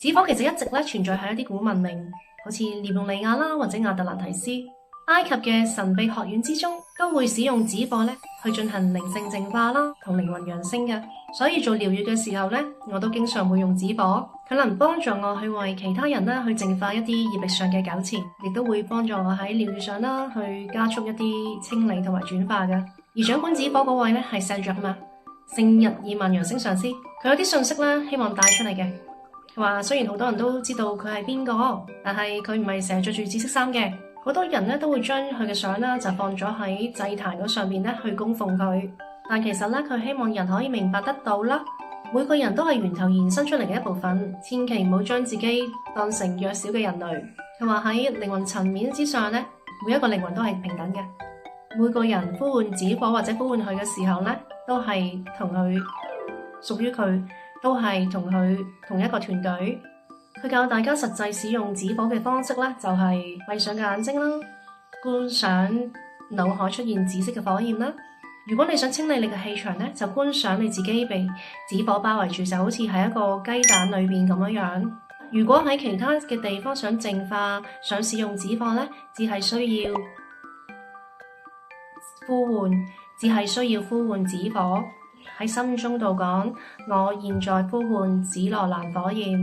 紙火其實一直存在喺一啲古文明，好似列蒙尼亞啦或者亞特蘭提斯、埃及嘅神秘學院之中，都會使用紙火去進行靈性淨化啦同靈魂揚升嘅。所以做療癒嘅時候我都經常會用紙火，佢能幫助我去為其他人去淨化一啲業力上嘅糾纏，亦都會幫助我喺療癒上去加速一啲清理同埋轉化嘅。而掌管紙火嗰位係聖若嘛，聖日耳曼揚升上師，佢有啲信息希望帶出嚟嘅。佢話雖然好多人都知道佢係邊個，但係佢唔係成日着住紫色衫嘅。好多人都會將佢嘅相就放咗喺祭壇嗰上面去供奉佢。但其實佢希望人可以明白得到啦，每個人都係源頭延伸出嚟嘅一部分，千祈唔好將自己當成弱小嘅人類。佢話喺靈魂層面之上每一個靈魂都係平等嘅。每個人呼喚紙火或者呼喚佢嘅時候都係同佢屬於佢。都係同佢同一個團隊。佢教大家實際使用紙火嘅方式就係閉上嘅眼睛啦，觀想腦海出現紫色嘅火焰啦。如果你想清理你嘅氣場就觀想你自己被紙火包圍住，就好似喺一個雞蛋裏面咁樣。如果喺其他嘅地方想淨化、想使用紙火只係需要呼喚紙火。喺心中度講，我現在呼喚紫羅蘭火焰。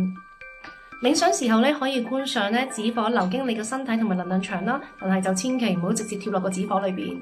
冥想時候可以觀想紙火流經你嘅身體同埋能量場啦，但係就千祈唔好直接跳落個紙火裏邊。